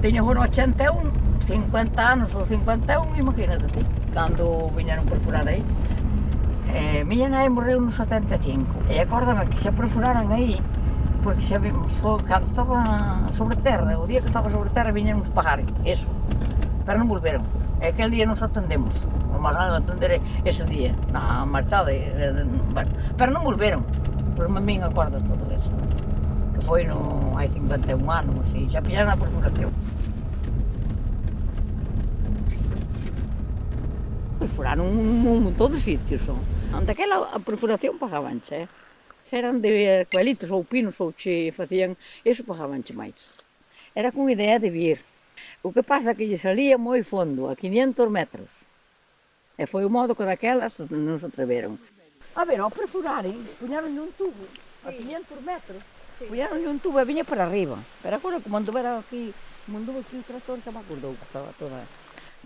tiña no 81, 50 anos ou 51, imagínate ti, cando viñeron perfurar aí. Miña nai morreu no 75, e acórdame que xa perfuraran aí, porque xa cando estaba sobre terra, o día que estaba sobre terra viñeron os pagar, eso, pero non volveron. E aquel día nos atendemos, o máis a atender ese día, na marchada, bueno, pero non volveron, pero a min acordas todo eso, que foi no hai 51 anos, así, xa pillaron a perfuración. Perfuraron un montón de sitios, ante aquela a perfuración pagabanche, eran de coelitos ou pinos ou che facían, eso pagabanche máis. Era con idea de vir. O que pasa que lle salía moi fondo, a 500 metros. E foi o modo que daquelas non se atreveron. A ver, ao perfuraren, puñaronlle un tubo a 500 metros, puñaronlle un tubo e viña para arriba. Pero agora, como anduvera aquí, o tractor, xa me acordou que estaba toda...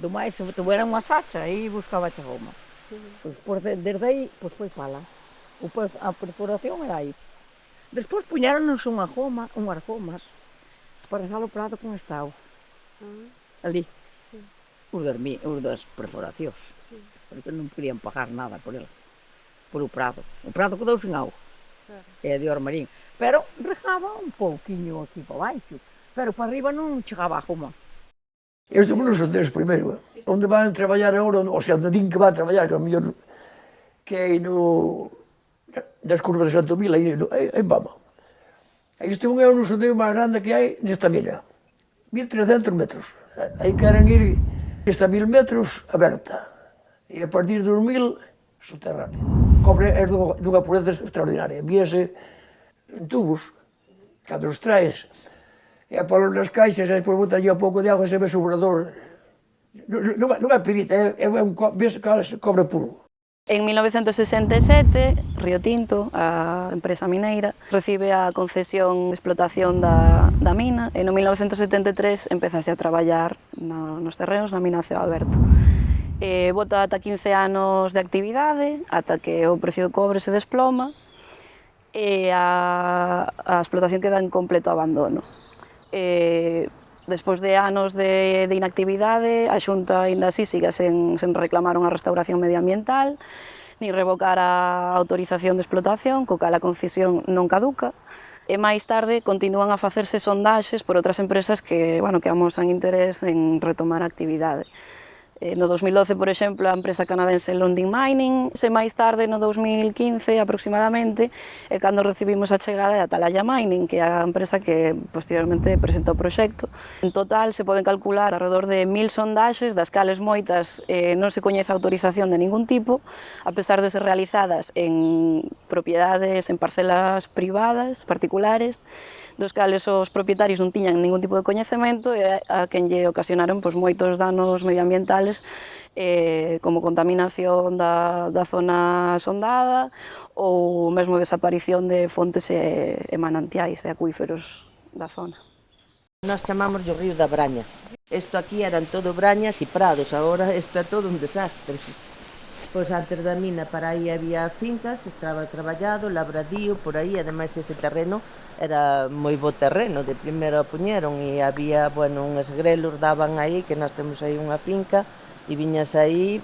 Do máis, se tuveran unha sacha, aí buscaba a goma. Pois desde aí, pois foi pala. A perfuración era aí. Despois puñáronos unhas gomas para regar o prado con estao. Ali. Os das perfuracións. Porque non querían pagar nada por el. Por o prado. O prado quedou sin auga. É de Ormarín. Pero regaba un pouquiño aquí para baixo. Pero para arriba non chegaba a goma. Estes non son deles primeiro. Onde van traballar agora, o sea, onde din que van traballar, que a mellor que hai no... das curvas de Santo Mil, aí en Bama. Este é o sondeo máis grande que hai nesta mina. 1300 metros. Aí queren ir esta 1000 metros aberta. E a partir dos 1000, subterránea. Cobre é dunha pureza extraordinaria. Víase en tubos, cando os traes, e a polo nas caixas, e despois botan un pouco de agua e se ve sobrador. Non é pirita, ves cobre puro. En 1967, Río Tinto, a empresa mineira, recibe a concesión de explotación da mina e no 1973 empezase a traballar nos terrenos na mina a ceo aberto. Bota ata 15 anos de actividade, ata que o precio do cobre se desploma e a explotación queda en completo abandono. Despois de anos de inactividade, a Xunta aínda así siga sen reclamar unha restauración medioambiental, ni revocar a autorización de explotación, co cal a concesión non caduca, e máis tarde continúan a facerse sondaxes por outras empresas que amosan interés en retomar a actividade. No 2012, por exemplo, a empresa canadense Lundin Mining, e máis tarde, no 2015 aproximadamente, é cando recibimos a chegada de Atalaya Mining, que é a empresa que posteriormente presentou o proxecto. En total, se poden calcular alrededor de 1000 sondaxes, das cales moitas non se coñece autorización de ningún tipo, a pesar de ser realizadas en propiedades, en parcelas privadas, particulares, dos cales os propietarios non tiñan ningún tipo de coñecemento e a quen lle ocasionaron moitos danos medioambientales como contaminación da zona sondada ou mesmo desaparición de fontes e manantiais e acuíferos da zona. Nós chamamos o río da Braña. Isto aquí eran todo brañas e prados, agora isto é todo un desastre. Pois antes da mina para aí había fincas, estaba traballado, labradío, por aí, ademais ese terreno era moi bo terreno, de primeiro puñeron e había, uns grelos daban aí, que nós temos aí unha finca, e viñas aí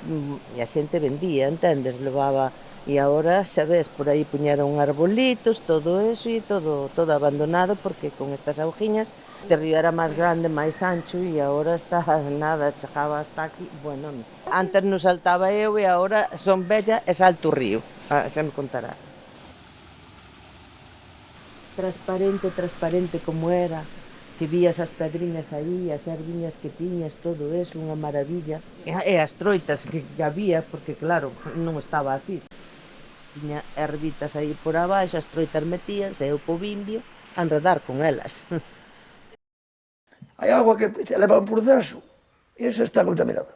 e a xente vendía, entendes, levaba, e agora, xa ves, por aí puñeron arbolitos, todo eso e todo abandonado, porque con estas aujiñas, o río era máis grande, máis ancho, e agora está nada, chegaba hasta aquí, antes non saltaba eu e agora son bella e salto o río, xa me contará. Transparente como era, que vías as pedriñas aí, as erviñas que tiñas, todo eso, unha maravilla. E as troitas que había, porque claro, non estaba así. Tiña ervitas aí por abaixo, as troitas metías, e eu po vimbio a enredar con elas. Hai agua que leva un proceso, e esa está contaminada.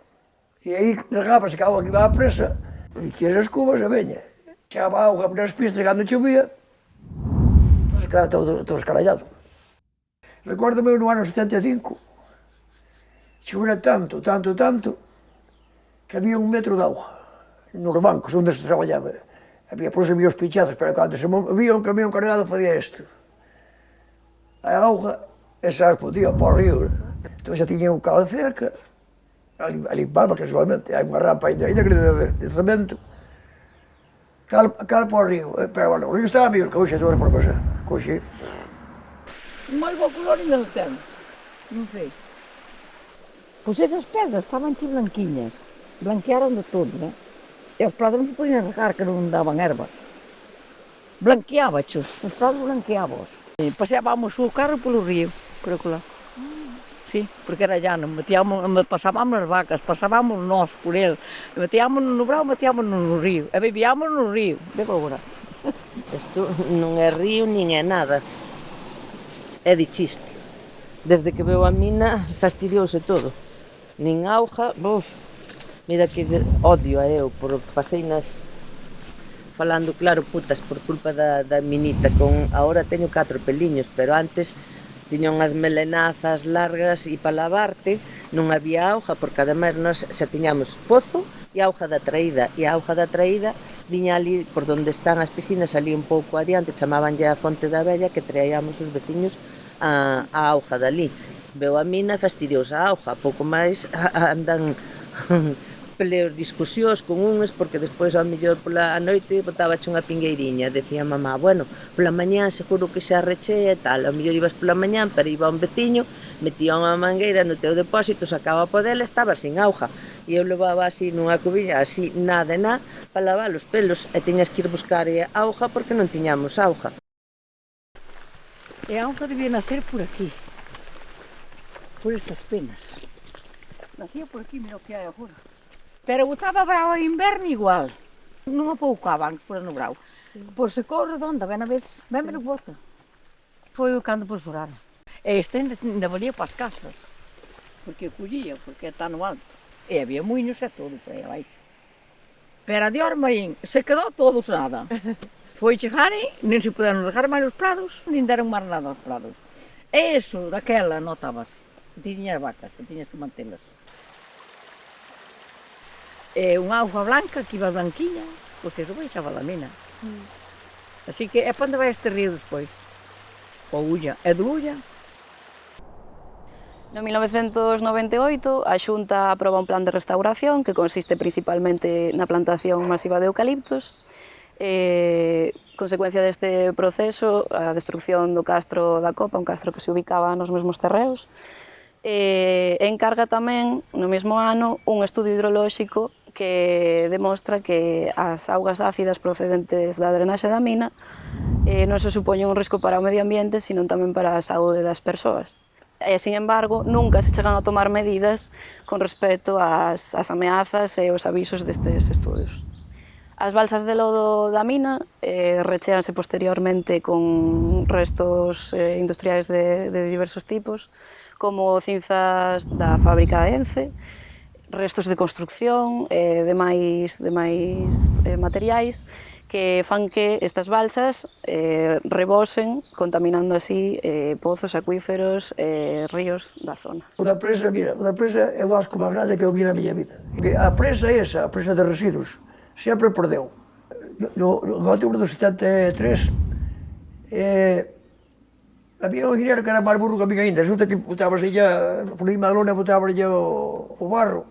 E aí regábase que a agua que iba á presa, e que as cubas e veña. Chegaba a auga nas pistas cando chovía, quedaba todo escarallado. Recórdame no ano 75, chovera tanto, que había 1 metro de auga nos bancos onde se traballaba. Había por os pichados, pero cando se movía un camión cargado facía isto. A auga, esa respondía para o río. Entón xa tiña un cal cerca, a limpaba casualmente, hai unha rampa ainda que debe haber, de cemento. Cal para o río, pero bueno, o río estaba mellor que hoxe, de todas formas, que hoxe. Moi bo color ainda non ten, non sei. Pois esas pedras estaban che blanquiñas, blanquearon de todo, né? E os prados non se podían regar, que non daban erva. Blanqueábachos, os prados blanqueábos. E paseábamos o carro polo río, por acolá. Sí, porque era llano, pasábamos as vacas, pasábamos nós por el, metíámonos no brao, metíámonos no río, e vivíamos no río, bebo agora. Isto non é río nin é nada. É de chiste. Desde que veo a mina fastidiouse todo. Nin auga, mira que odio a eu, por paseinas falando claro putas por culpa da minita con agora teño 4 peliños, pero antes tiña unhas melenazas largas e para lavarte non había auga, porque ademais nós xa tiñamos pozo e auga da traída, e a auga da traída viña ali por donde están as piscinas, ali un pouco adiante, chamabanlle a Fonte da Vella, que traíamos os veciños a auga dali. Veo a mina e fastidiosa a auga, pouco máis andan peleos, discusións con unhas, porque despois ao mellor pola noite botabache unha pingueiriña, decía mamá, bueno, pola mañán seguro que xa rechea e tal, ao mellor ibas pola mañán, pero iba un veciño, metía unha mangueira no teu depósito, sacaba a podela, estaba sin auga, e eu levaba así nunha cubiña, así nada e nada, para lavar os pelos, e tiñas que ir buscar auga porque non tiñamos auga. E a auga debía nacer por aquí, por estas penas. Nacía por aquí, mira o que hai agora. Pero botaba brao en inverno igual. Non apoucaban que fora no brao. Pois se corre redonda, ven a ver o bota. Foi cando perfuraron. E este ainda valía para as casas. Porque o collía, porque está no alto. E había muiños e todo por aí abaixo. Pero a de Ormarín se quedou todos nada. Foi chegar e nem se puderon regar máis os prados, nin deron máis nada aos prados. E iso, daquela, notabas. Tiñas vacas, tiñas que mantelas. E unha auga blanca que iba blanquiña, pois eso baixaba da mina. Así que é para onde vai este río despois. O Ulla, é do Ulla. No 1998 a Xunta aproba un plan de restauración que consiste principalmente na plantación masiva de eucaliptos. Consecuencia deste proceso, a destrucción do castro da Copa, un castro que se ubicaba nos mesmos terreos, encarga tamén, no mesmo ano, un estudio hidrolóxico que demostra que as augas ácidas procedentes da drenaxe da mina non se supoñen un risco para o medio ambiente, sino tamén para a saúde das persoas. Sin embargo, nunca se chegan a tomar medidas con respecto ás ameazas e os avisos destes estudios. As balsas de lodo da mina rechéanse posteriormente con restos industriais de diversos tipos, como cinzas da fábrica de Ence, restos de construcción, de máis materiais que fan que estas balsas rebosen, contaminando así pozos, acuíferos e ríos da zona. O da presa, mira, o da presa é o asco máis grande que eu vi na miña vida. A presa esa, a presa de residuos, sempre perdeu. No outubro do 73, había un ingeniero que era máis burro que a mí ainda, resulta que botabas ella, por encima da lona botabas ella o barro.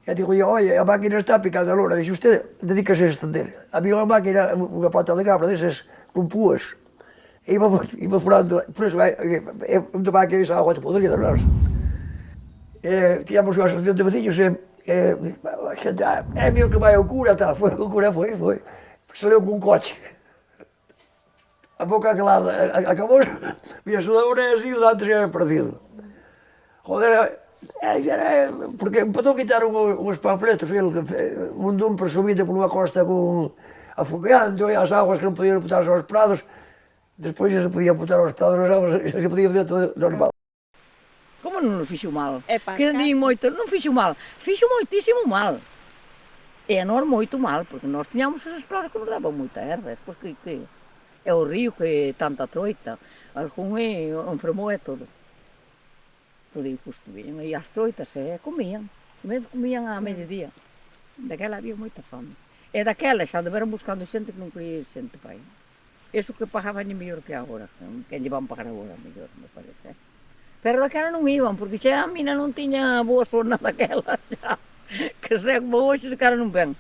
E digo yo, oye, a máquina está picando a lona, dixe, usted dedícase a estender. Había unha máquina, unha pata de cabra desas, con púas, e iba furando, por eso, onde vai que esa agua te podría dar nós. Tiñamos unha asociación de veciños, a xente, é mío que vai ao cura, tal, foi, o cura foi, saleu con un coche. A boca calada, acabou, mira, sudadora así, o antes era parecido. Joder, porque empezou a quitar uns panfletos, un dun presumido por unha costa con afumeando, e as aguas que non podían botarse aos prados, despois se podía botar aos prados as aguas, se podía fazer todo normal. Como non nos fixo mal? É para as Que di casas. moito, non fixo mal, fixo moitísimo mal. E a nós moito mal, porque nós tiñamos esas pradas que nos daban moita erva, despois que é o río que tanta troita, algún enfermou e todo. Podía justo bien, e as troitas comían a mediodía. Daquela había moita fame. E daquela xa deberon buscando xente que non quería ir xente para aí. Eso que pagaban é mellor que agora, que lle van pagar agora mellor, me parece. Pero daquela non iban, porque xa a mina non tiña boa zona daquela, xa. Que se como hoxe, daquela non ven.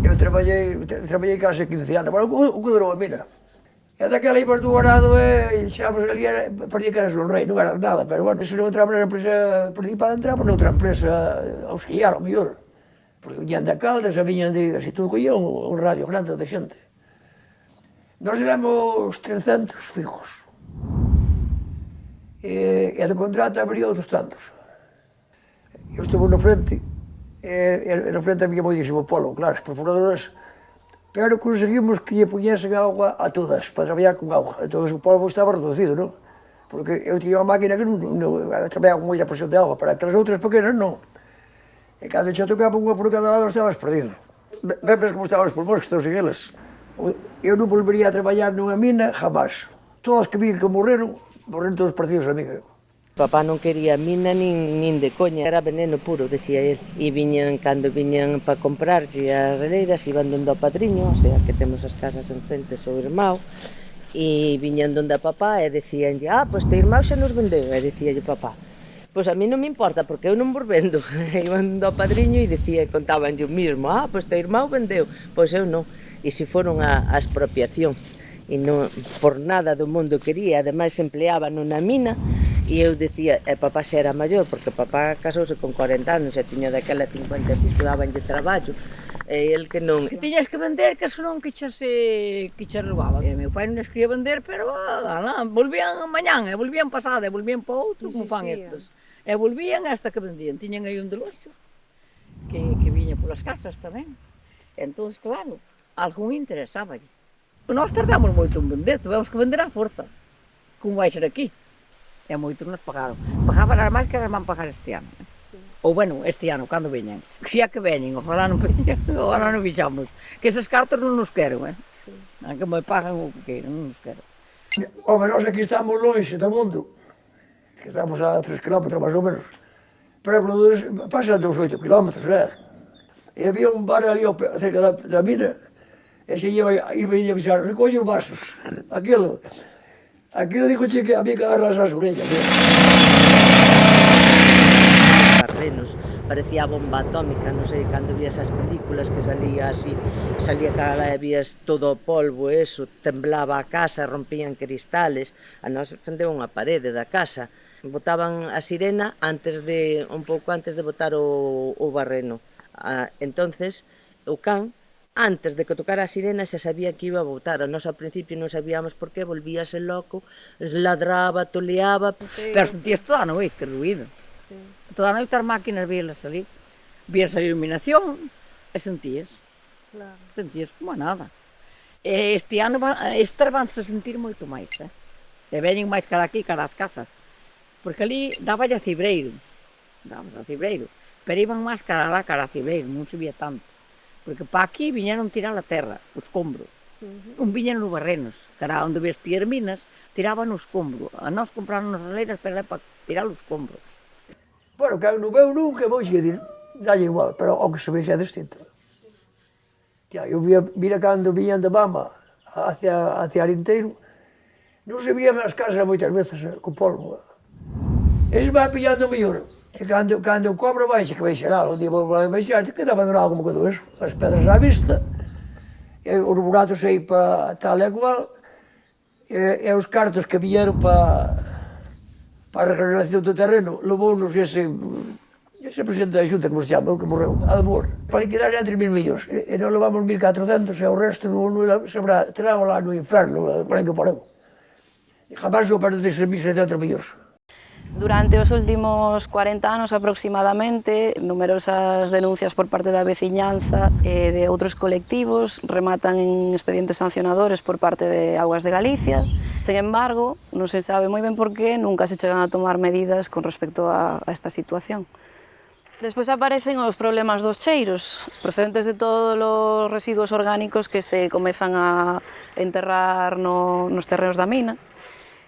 Eu traballei case 15 anos, bueno, o que durou a mina. E daquela ibas do arado e xeamos ali, parecía que eras un rei, non era nada, pero bueno, se non entraba na empresa principal, entraba noutra empresa auxiliar, ao mellor. Porque viñan da Caldas, e viñan de, así todo collía un radio grande de xente. Nós éramos 300 fijos. E de contrato habría outros tantos. Eu estuve no frente, e no frente había moitísimo polvo, claro, as perforadoras, pero conseguimos que lle puñesen agua a todas, para traballar con agua. Entón o polvo estaba reducido, non? Porque eu tiña unha máquina que non traballaba con moita presión de agua, para aquelas outras pequenas non. E cando xa tocaba unha por cada lado estabas perdido. Ves como estaban os pulmóns que estão sin eles. Eu non volvería a traballar nunha mina jamás. Todos que vi que morreron todos parecidos a mí. Papá non quería mina nin de coña, era veneno puro, decía él. E viñan, cando viñan para comprarlle as releiras, iban donde ao padriño, o sea, que temos as casas en frente, o irmão, e viñan donde a papá e decíanlle, pois te irmão xa nos vendeu, e decíalle papá. Pois a mí non me importa, porque eu non vos vendo. Iban do padriño e contabanlle o mismo, pois te irmão vendeu, pois eu non. E se foron a expropiación, e non, por nada do mundo quería, ademais empleaban na mina, e eu decía, papá xa era maior, porque papá casouse con 40 anos, e tiña daquela 50 e pico, dabanlle traballo, e el que non... Que tiñas que vender, que senón que che roubaba. E meu pai non les quería vender, pero volvían mañán, e volvían pasada, e volvían para outro, como fan estes. E volvían hasta que vendían. Tiñan aí un deloxo, que viña polas casas tamén. Entón, claro, algún interesáballe. Nós tardamos moito en vender, tivemos que vender á forza, como vai ser aquí. E moitos nos pagaron. Pagaban as máis que as van pagar este ano. Sí. Ou, bueno, este ano, cando veñan. Si é que veñen, ojalá non veñan, ojalá non vixamos. Que eses cartos non nos quero, Sí. Aunque me pagan o que queiran, non nos quero. Home, nós aquí estamos longe do mundo, que estamos a 3 km máis ou menos. Pero pasan dos 8 km, E había un bar ali cerca da mina, e se iba a avisar, recolle os vasos. Aquilo dijo que había que agarrar as orellas. Barrenos, parecía bomba atómica, non sei, cando vías as películas que salía así, salía cara e vías todo o polvo, eso, temblaba a casa, rompían cristales, a nós fendeu unha parede da casa, botaban a sirena un pouco antes de botar o barreno. Entonces, o can, antes de que tocara a sirena xa sabía que iba a botar. Nós ao principio non sabíamos por qué, volvíase loco, ladraba, toleaba. Pero sentías toda a noite, que ruído. Sí. Toda a noite as máquinas víalas salir. Vías a iluminación e sentías. Claro. Sentías como a nada. E este ano estas vanse sentir moito máis, E veñen máis cara aquí, cara as casas. Porque ali dáballe a cibreiro. Pero iban máis cara lá, cara a cibreiro, non se vía tanto. Porque para aquí viñeron tirar a terra, o escombro. Non viñeron os barrenos, cara onde ves ti minas, tiraban o escombro. A nós compraron as releiras para tirar o escombro. Bueno, que non veu nunca, vou dir, dalle igual, pero o que se vexe é distinto. Eu vira cando viñan de Bama hacia Arinteiro, non se vían as casas moitas veces con polvo. Ese vai pillando mellor. E cando o cobro baixa, que vai xeral, un día vou baixar, queda abandonado como quedou eso, as pedras á vista, e os buratos aí para tal e cual, e os cartos que vieron para a regeneración do terreno, levou-nos ese presidente da Xunta, como se chama, o que morreu, Almor, para liquidar entre 1.000 millóns, e nós levamos 1.400, e o resto terán lá no inferno, por aí que poremos. E jamás o perdo deses 1.700 millóns. Durante os últimos 40 anos aproximadamente, numerosas denuncias por parte da veciñanza e de outros colectivos rematan en expedientes sancionadores por parte de Augas de Galicia. Sen embargo, non se sabe moi ben por qué nunca se chegan a tomar medidas con respecto a esta situación. Despois aparecen os problemas dos cheiros, procedentes de todos os residuos orgánicos que se comezan a enterrar nos terreos da mina.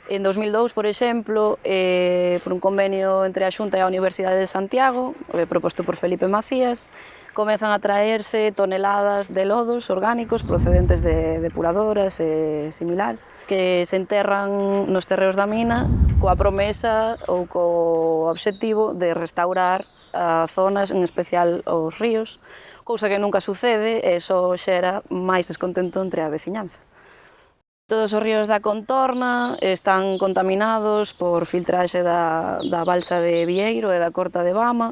En 2002, por exemplo, por un convenio entre a Xunta e a Universidade de Santiago, proposto por Felipe Macías, comezan a traerse toneladas de lodos orgánicos procedentes de depuradoras e similar, que se enterran nos terreos da mina coa promesa ou co obxectivo de restaurar as zonas, en especial os ríos, cousa que nunca sucede e só xera máis descontento entre a veciñanza. Todos os ríos da contorna están contaminados por filtraxe da balsa de Vieiro e da Corta de Bama.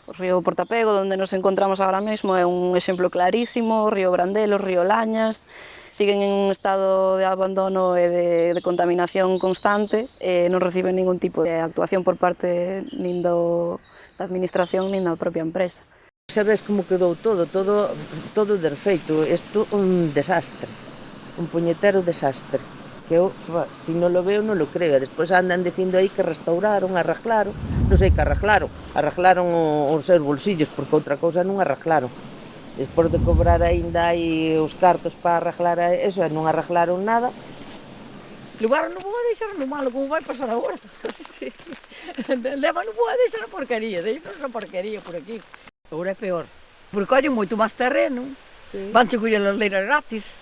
O río Portapego, onde nos encontramos agora mesmo, é un exemplo clarísimo. O río Brandelo, o río Lañas, siguen en un estado de abandono e de contaminación constante e non reciben ningún tipo de actuación por parte nin da administración nin da propia empresa. Sabes como quedou todo desfeito, isto un desastre, un puñetero desastre, que eu, se non lo veo, non lo creo. Despois andan dicindo aí que restauraron, arreglaron, non sei que arreglaron os seus bolsillos, porque outra cousa non arreglaron. Despois de cobrar aínda aí os cartos para arreglar eso, e non arreglaron nada. Levaron non vou a deixar no malo, como vai pasar agora. Sí. Leva non vou a deixar a porquería, deixar a porquería por aquí. Agora é peor, porque collen moito máis terreno, vanche coller as leiras gratis.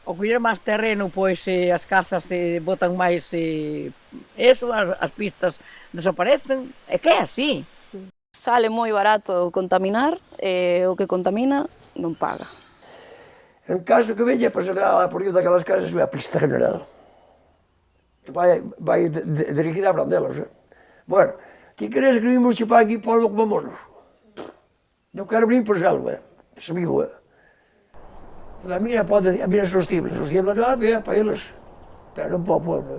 Ao coller máis terreno, pois as casas se botan máis, as pistas desaparecen, é que é así. Sale moi barato contaminar e o que contamina non paga. En caso que veña, pasará por riba daquelas casas a pista general. Vai dirigida a Brandelos. Bueno, ti queres que vimos chupar aquí polvo como monos? Non quero vir por selva, subiu. A mina pode, a mina é sostible claro, para eles, pero non para o polvo.